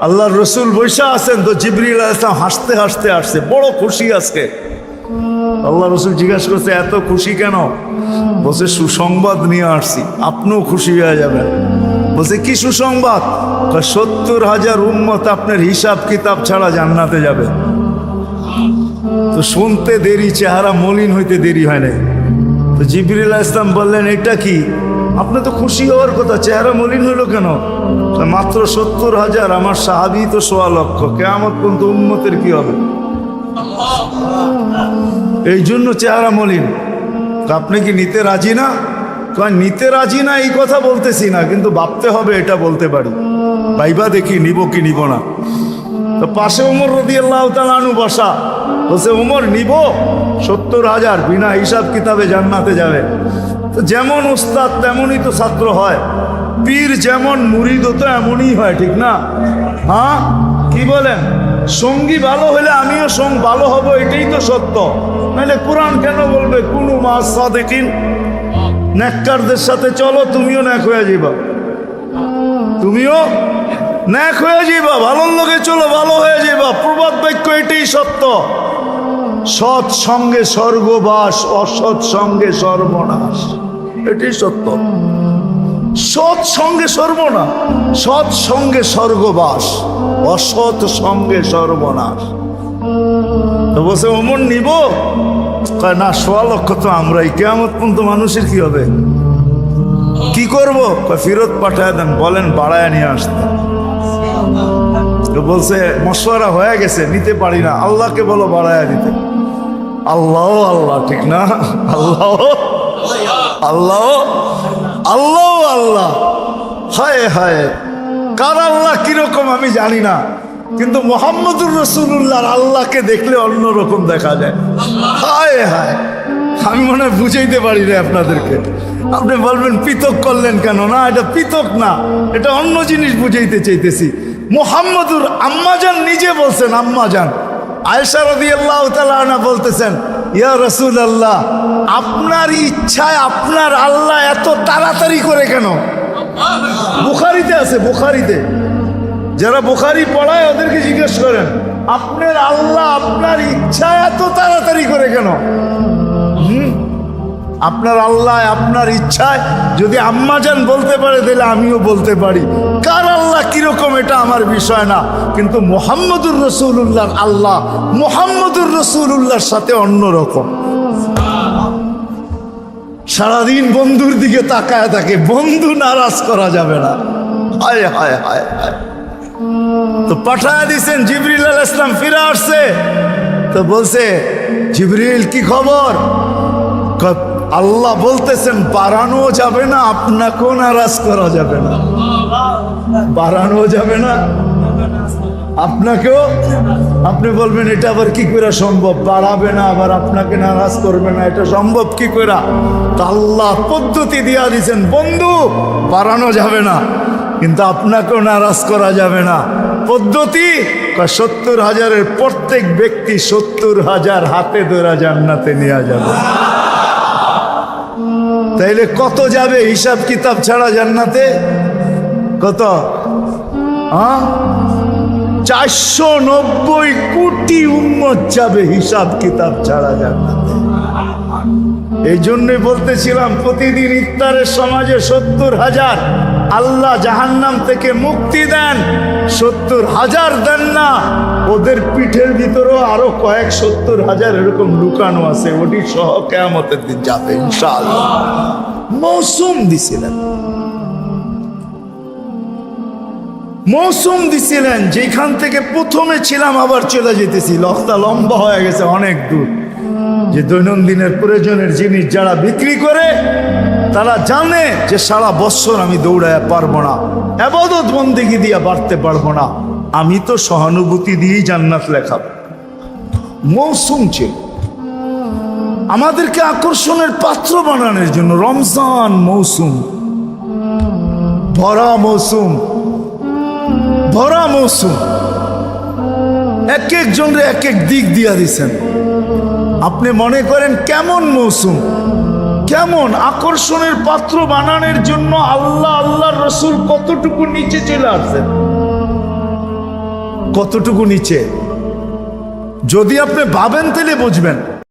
আল্লাহর রসুল বৈশা আছেন, তো জিবরিল আলাইহিস সালাম হাসতে হাসতে আসছে, বড় খুশি আজকে। আল্লাহ রসুল জিজ্ঞাসা করছে এত খুশি কেন? বলছে সুসংবাদ নিয়ে আসছি, আপনিও খুশি হয়ে যাবেন। বলছে কি সুসংবাদ? 70,000 উম্মত আপনার হিসাব কিতাব ছাড়া জান্নাতে যাবে। তো শুনতে দেরি, চেহারা মলিন হইতে দেরি হয় নাই। তো জিবরিল আলাইহিস সালাম বললেন এটা কি? আপনি তো খুশি হওয়ার কথা, চেহারা মলিন হইল কেন? মাত্র 70,000, আমার সাহাবী তো 1.25 লক্ষ, কিয়ামত পর্যন্ত উম্মতের কি হবে? এই জন্য চেহারা মলিন। আপনি কি নিতে রাজি না? নিতে রাজি না এই কথা বলতেছি না, কিন্তু ভাবতে হবে এটা বলতে পারি। ভাইবা দেখি নিব কি নিব না। তো পাশে ওমর রাদিয়াল্লাহু তাআলা আনহু বসা, বলছে ওমর নিব 70,000, বিনা হিসাব কিতাবে জান্নাতে যাবে। তো যেমন উস্তাদ তেমনই তো ছাত্র হয়, পীর যেমন মুরিদও তো এমনই হয়, ঠিক না? হ্যাঁ, কি বলেন? সঙ্গী ভালো হলে আমিও ভালো হব, এটাই তো সত্য। নাহলে কোরআন কেন বলবে কুনু মা সাদিকিন? নেককারদের সাথে চলো, তুমিও নেক হয়ে যাবা, তুমিও নেক হয়ে যাবা। ভালোর লোকে চলো, ভালো হয়ে যাবা। প্রবাদ বাক্য এটাই সত্য। সৎ সঙ্গে স্বর্গবাস, অসৎ সঙ্গে সর্বনাশ, এটাই সত্য। সৎ সঙ্গে সর্বনাশ, সৎ সঙ্গে স্বর্গবাস, অসৎ সঙ্গে সর্বনাশ। তো বলছে ওমর নিব? না, 1.25 লক্ষ তো আমরাই, কিয়ামত পর্যন্ত মানুষের কি হবে? কি করব? ফেরত পাঠায় দেন, বলেন বাড়ায় নিয়ে আসতে। তো বলছে মশওয়ারা হয়ে গেছে, নিতে পারি না, আল্লাহকে বলো বাড়ায় দিতে। আল্লাহ আল্লাহ, ঠিক না? আল্লাহ আল্লাহ আল্লাহ আল্লাহ, হায় হায়, কার আল্লাহ কিরকম আমি জানি না, কিন্তু মুহাম্মদুর রাসূলুল্লাহর আল্লাহকে দেখলে অন্যরকম দেখা যায়। হায় হায়, আমি মনে হয় বুঝাইতে পারি না আপনাদেরকে। আপনি বলবেন পৃথক করলেন কেন? না, এটা পৃথক না, এটা অন্য জিনিস বুঝাইতে চাইতেছি। মুহাম্মদুর আম্মাজান নিজে বলছেন, আম্মাজান আয়েশা রাদিয়াল্লাহু তাআলা আনহা বলতেছেন, ইয়া রাসূলুল্লাহ, আপনার ইচ্ছায় আপনার আল্লাহ এত তাড়াতাড়ি করে কেন? বুখারীতে আছে, বুখারীতে। যারা বুখারী পড়ায় ওদেরকে জিজ্ঞেস করেন, আপনার আল্লাহ আপনার ইচ্ছায় এত তাড়াতাড়ি করে কেন? আপনার আল্লাহ আপনার ইচ্ছায় যদি আম্মাজান বলতে পারে, তাহলে আমিও বলতে পারি। কার আল্লাহ কিরকম এটা আমার বিষয় না, কিন্তু মুহাম্মদুর রাসূলুল্লাহর আল্লাহ মুহাম্মদুর রাসূলুল্লাহর সাথে অন্যরকম। সারাদিন বন্ধুর দিকে তাকায় থাকে, বন্ধু নারাজ করা যাবে না। হায় হায় হায় হায়। তো পাঠায় দিছেন, জিবরিল আলাইহিস সালাম ফিরে আসছে। তো বলছে জিবরিল কি খবর? আল্লাহ বলতেছেন বাড়ানো যাবে না, আপনাকেও নারাজ করা যাবে না। বাড়ানো যাবে না, আপনাকেও। আপনি বলবেন এটা আবার কি করে সম্ভব? বাড়াবে না আবার আপনাকে নারাজ করবে না, এটা সম্ভব কি করে? তো আল্লাহ পদ্ধতি দিয়া দিয়েছেন, বন্ধু বাড়ানো যাবে না, কিন্তু আপনাকেও নারাজ করা যাবে না। পদ্ধতি 70,000-এর প্রত্যেক ব্যক্তি 70,000 হাতে ধরা জান্নাতে নিয়ে যাবে। তাইলে কত যাবে হিসাব কিতাব ছাড়া জান্নাতে? কত? 490 কোটি উম্মত যাবে হিসাব কিতাব ছাড়া জান্নাতে। এই জন্যই বলতেছিলাম, প্রতিদিন ইফতারের সমাজে 70,000 আল্লাহ জাহান্নাম থেকে মুক্তি দেন। 70,000 দেন না, ওদের পিঠের ভিতরেও আরো কয়েক 70,000 এরকম লুকানো আছে, ওটি সহ কিয়ামতের দিন যাবে ইনশাআল্লাহ। মৌসুম দিছিলেন, মৌসুম দিছিলেন, যেখান থেকে প্রথমে ছিলাম আবার চলে যেতেছি। লখতা লম্বা হয়ে গেছে অনেক দূর। যে দৈনন্দিনের প্রয়োজনের জিনিস যারা বিক্রি করে, তারা জানে যে সারা বছর আমি দৌড়ায় পারবো না, ইবাদত বন্দেগী দিয়ে বাড়তে পারবো না, আমি তো সহানুভূতি দিয়েই জান্নাত লেখাবো। মৌসুম ছিল আমাদেরকে আকর্ষণের পাত্র বানানোর জন্য। রমজান মৌসুম, ভরা মৌসুম, ভরা মৌসুম, এক একজনরে এক এক দিক দিয়া দিছেন। আপনি মনে করেন কেমন মৌসুম, কেমন আকর্ষণের পাত্র বানানোর জন্য আল্লাহ আল্লাহর রসুল কতটুকু নিচে চলে আসছেন। কতটুকু নিচে। যদি আপনি ভাবেন তাহলে বুঝবেন।